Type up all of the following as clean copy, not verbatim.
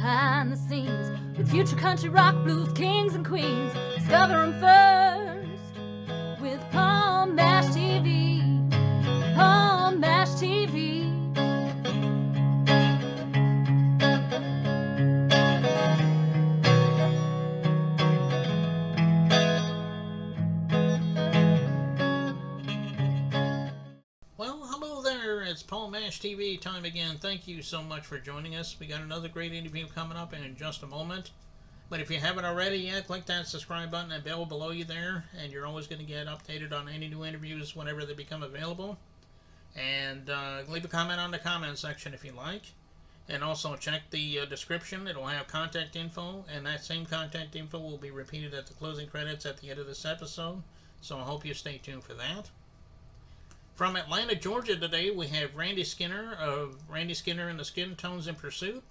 behind the scenes with future country rock blues kings and queens. Discover them first with Palm Mash TV. Palm Mash TV. Well, hello there. It's Paul Mash TV time again. Thank you so much for joining us. We got another great interview coming up in just a moment. But if you haven't already yet, click that subscribe button and bell below you there, and you're always going to get updated on any new interviews whenever they become available. And leave a comment on the comment section if you like. And also check the description. It'll have contact info, and that same contact info will be repeated at the closing credits at the end of this episode. So I hope you stay tuned for that. From Atlanta, Georgia today, we have Randy Skinner of Randy Skinner and the Skintones in Pursuit.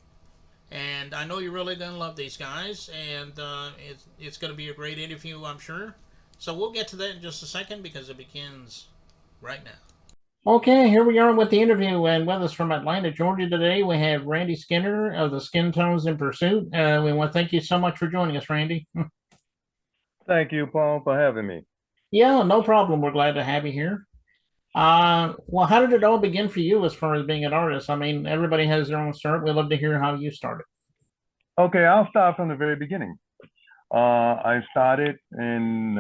And I know you're really going to love these guys, and it's going to be a great interview, I'm sure. So we'll get to that in just a second because it begins right now. Okay, here we are with the interview, and with us from Atlanta, Georgia today, we have Randy Skinner of the Skintones in Pursuit. We want to thank you so much for joining us, Randy. Thank you, Paul, for having me. Yeah, no problem. We're glad to have you here. Well, how did it all begin for you as far as being an artist? I mean, everybody has their own start. We'd love to hear how you started. Okay, I'll start from the very beginning. I started in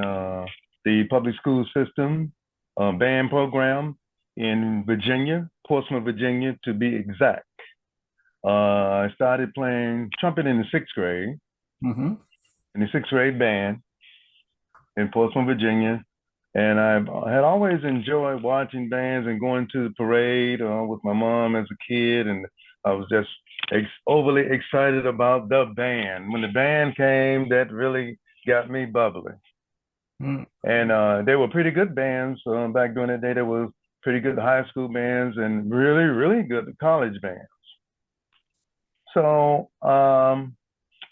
the public school system band program in Virginia, Portsmouth, Virginia, to be exact. I started playing trumpet in the sixth grade, in the sixth grade band in Portsmouth, Virginia. And I had always enjoyed watching bands and going to the parade with my mom as a kid. And I was just overly excited about the band. When the band came, that really got me bubbly. And they were pretty good bands back during that day. There was pretty good high school bands and really, really good college bands. So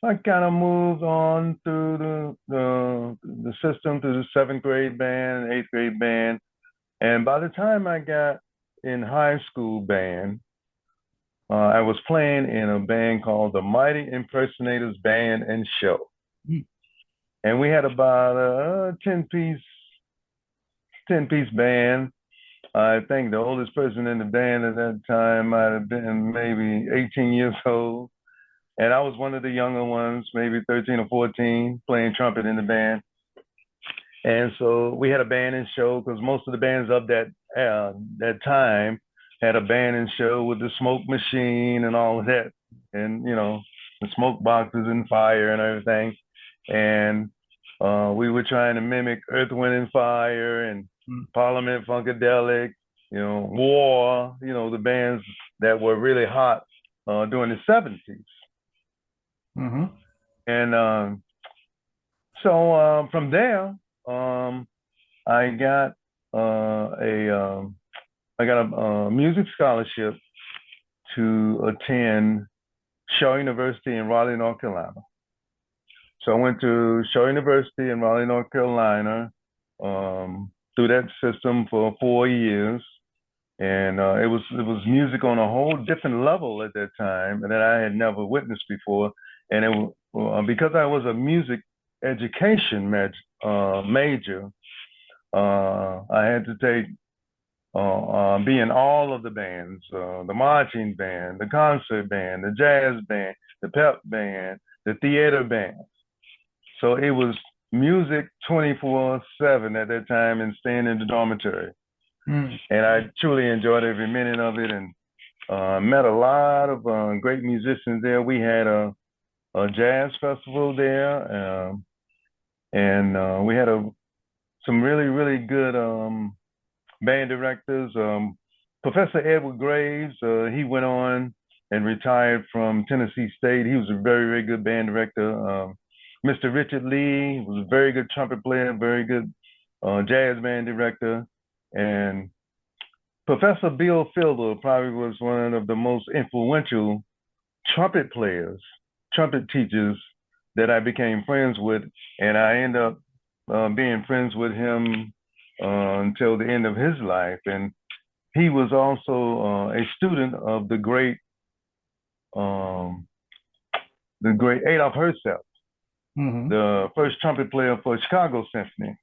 I kind of moved on through the system through the seventh grade band and eighth grade band. And by the time I got in high school band, I was playing in a band called the Mighty Impersonators Band and Show. And we had about a 10-piece band. I think the oldest person in the band at that time might have been maybe 18 years old. And I was one of the younger ones, maybe 13 or 14, playing trumpet in the band. And so we had a band and show because most of the bands of that time had a band and show with the smoke machine and all of that. And, you know, the smoke boxes and fire and everything. And we were trying to mimic Earth, Wind, and Fire and Parliament Funkadelic, you know, War, you know, the bands that were really hot during the 70s. And so from there, I got a music scholarship to attend Shaw University in Raleigh, North Carolina. So I went to Shaw University in Raleigh, North Carolina, through that system for 4 years. And it was music on a whole different level at that time that I had never witnessed before. And it because I was a music education major, I had to be in all of the bands, the marching band, the concert band, the jazz band, the pep band, the theater band. So it was music 24/7 at that time and staying in the dormitory. And I truly enjoyed every minute of it and met a lot of great musicians there. We had a jazz festival there, and we had some really, really good band directors. Professor Edward Graves, he went on and retired from Tennessee State. He was a very, very good band director. Mr. Richard Lee was a very good trumpet player, very good jazz band director. And Professor Bill Fielder probably was one of the most influential trumpet players, trumpet teachers that I became friends with. And I ended up being friends with him until the end of his life. And he was also a student of the great the great Adolph Herself, Mm-hmm. the first trumpet player for Chicago Symphony.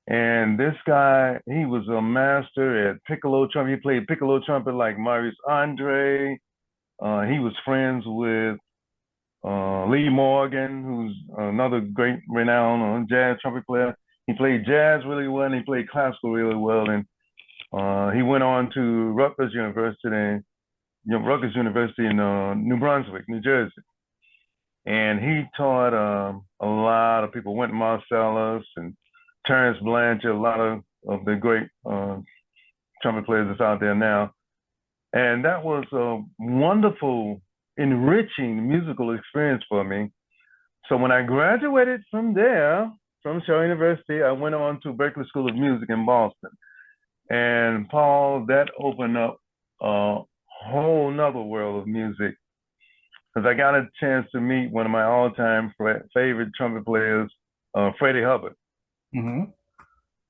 And this guy, he was a master at piccolo trumpet. He played piccolo trumpet like Maurice Andre. He was friends with Lee Morgan, who's another great renowned jazz trumpet player. He played jazz really well, and he played classical really well. And he went on to Rutgers University in New Brunswick, New Jersey. And he taught a lot of people, Wynton Marsalis and Terence Blanchard, a lot of the great trumpet players that's out there now. And that was a wonderful, enriching musical experience for me. So when I graduated from there, from Shaw University, I went on to Berklee School of Music in Boston. And Paul, that opened up a whole nother world of music, because I got a chance to meet one of my all-time favorite trumpet players, Freddie Hubbard. Mm-hmm.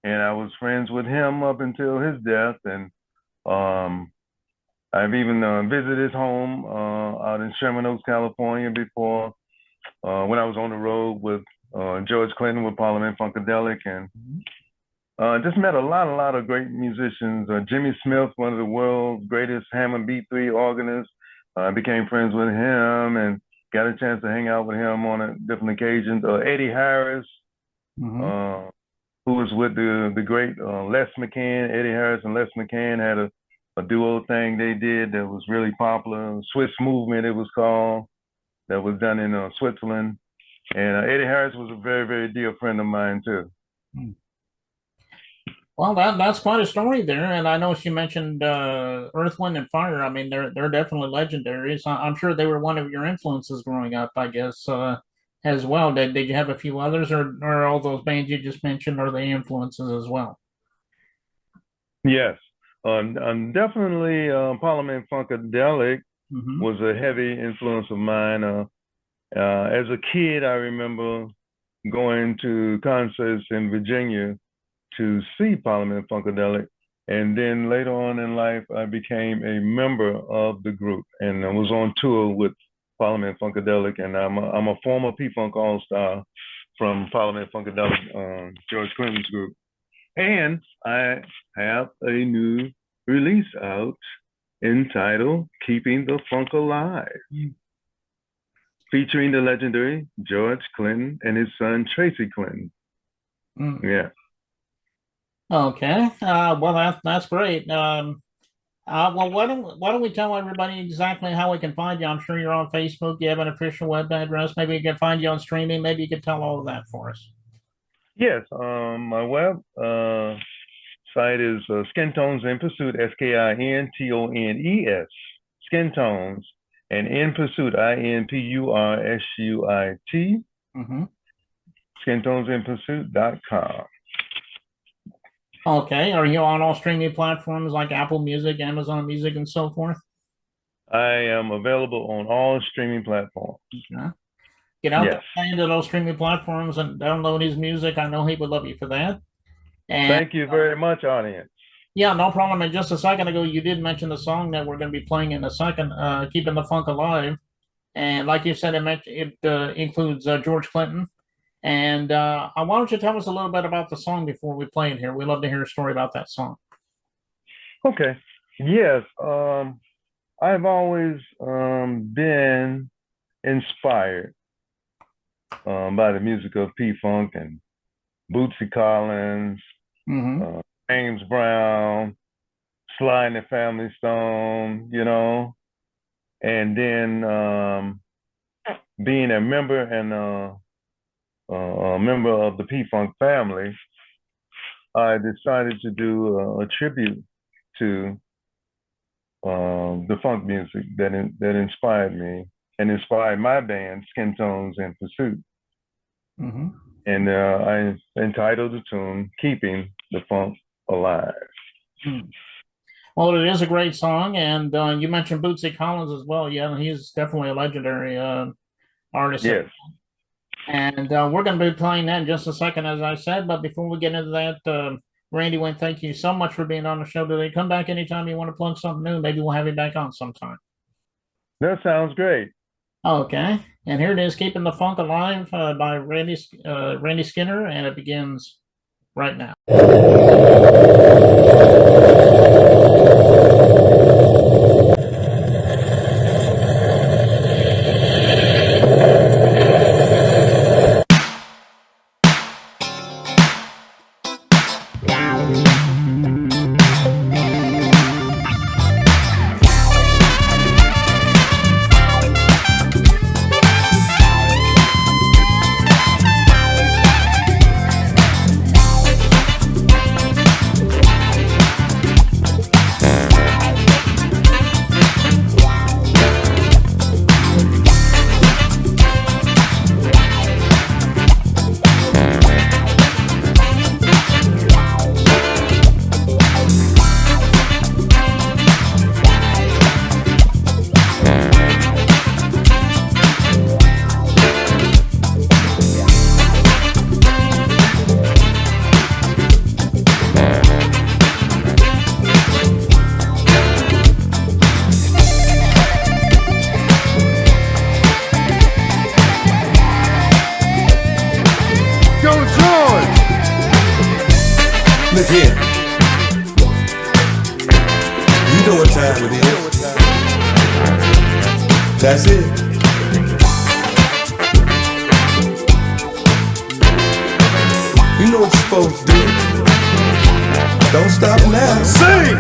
And I was friends with him up until his death. And I've even visited his home out in Sherman Oaks, California before, when I was on the road with George Clinton with Parliament Funkadelic, and just met a lot of great musicians. Jimmy Smith, one of the world's greatest Hammond B3 organists. I became friends with him and got a chance to hang out with him on different occasions. Eddie Harris, Mm-hmm. who was with the great Les McCann. Eddie Harris and Les McCann had a duo thing they did that was really popular. Swiss Movement, it was called, that was done in Switzerland. And Eddie Harris was a very, very dear friend of mine too. Well, that's quite a story there, and I know she mentioned Earth, Wind, and Fire. I mean, they're definitely legendaries. I'm sure they were one of your influences growing up, I guess, as well. Did you have a few others, or all those bands you just mentioned are the influences as well? Yes, definitely Parliament Funkadelic Mm-hmm. was a heavy influence of mine. As a kid, I remember going to concerts in Virginia to see Parliament Funkadelic. And then later on in life, I became a member of the group and I was on tour with Parliament Funkadelic. And I'm a former P-Funk All-Star from Parliament Funkadelic, George Clinton's group. And I have a new release out entitled Keeping the Funk Alive, featuring the legendary George Clinton and his son Tracy Clinton. Mm. Yeah. Okay. Well, that's great. Well, why don't we tell everybody exactly how we can find you? I'm sure you're on Facebook. You have an official web address. Maybe you can find you on streaming. Maybe you could tell all of that for us. Yes. My web site is Skintones in Pursuit, Skintones, Skintones, and In Pursuit, INPURSUIT, Mm-hmm. skintonesinpursuit.com. Okay. Are you on all streaming platforms like Apple Music, Amazon Music, and so forth? I am available on all streaming platforms. Okay. Get out Yes. there into those streaming platforms and download his music. I know he would love you for that. And Thank you very much, audience. yeah, no problem. And just a second ago, you did mention the song that we're going to be playing in a second, "Keeping the Funk Alive." And like you said, it includes George Clinton. And why don't you tell us a little bit about the song before we play it here? We'd love to hear a story about that song. Okay. Yes. I've always been inspired by the music of P-Funk and Bootsy Collins, Mm-hmm. James Brown, Sly and the Family Stone, and then being a member and a member of the P-Funk family, I decided to do a tribute to the funk music that inspired me and inspired my band, Skintones in Pursuit. Mm-hmm. And I entitled the tune "Keeping the Funk Alive." Well, it is a great song, and you mentioned Bootsy Collins as well. Yeah, he's definitely a legendary artist. Yes. And we're going to be playing that in just a second, as I said. But before we get into that, Randy, Wayne, thank you so much for being on the show today. Come back anytime you want to plug something new. Maybe we'll have you back on sometime. That sounds great. Okay, and here it is, "Keeping the Funk Alive" by Randy Skinner, and it begins right now. Go George! Look here. You know what time it is. That's it. You know what you're supposed to do. Don't stop now. Sing!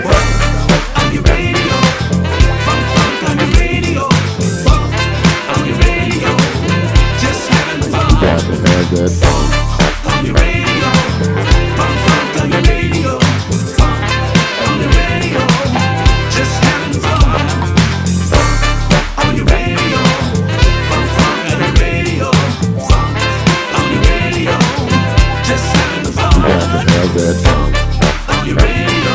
On your radio, funk, funk on your radio, funk on your radio, just having fun. Funk on your radio, funk, funk on your radio, funk on your radio, just having fun. Funk on your radio, funk, funk on your radio, funk on your radio, just having fun. Funk on your radio,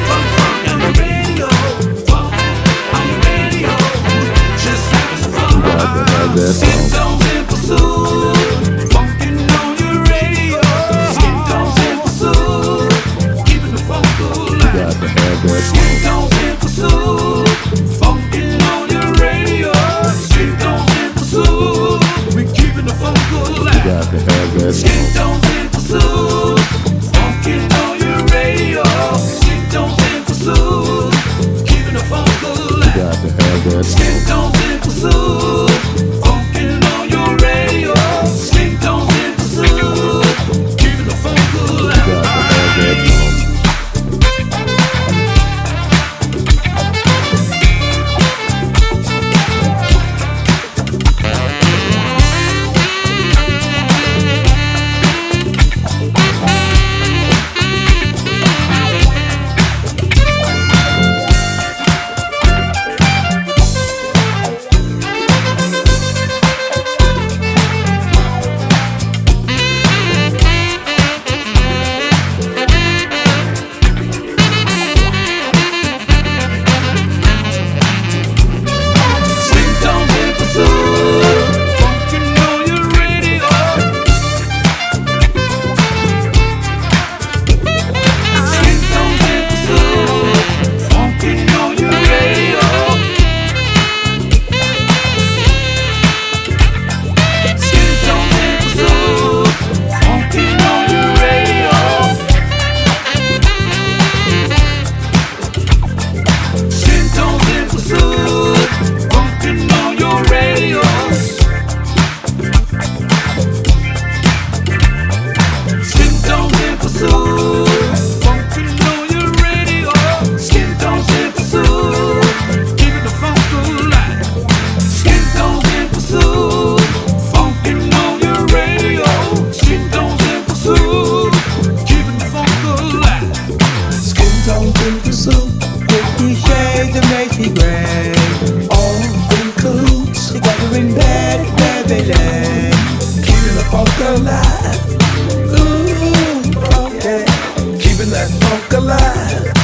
funk, funk on your radio, funk on your radio, just having fun. Skintones in pursuit, funkin' on your radio. Skintones in pursuit, keeping the funk alive. Skintones in pursuit, funkin' on your radio. Skintones in pursuit, we keeping the funk alive. Skintones in pursuit, funkin' on your radio. Skintones in pursuit, keeping the funk alive. Skintones in pursuit, funkin' on your radio. Skintones in pursuit, keeping the funk alive. Skintones in pursuit, funkin' on your radio. Skintones in pursuit, funkin' on your radio. Skintones in pursuit, funkin' on your radio. Skintones in pursuit, funkin' on your radio. Skintones in pursuit, funkin' on your radio. Skintones in pursuit, keeping the funk alive. Skintones in pursuit, funkin' on your radio. Skintones in pursuit, keeping the funk alive. Skintones in pursuit, 50 shades of Macy Gray. All includes together in bed, baby, keeping the funk alive. Ooh, okay, keeping that funk alive.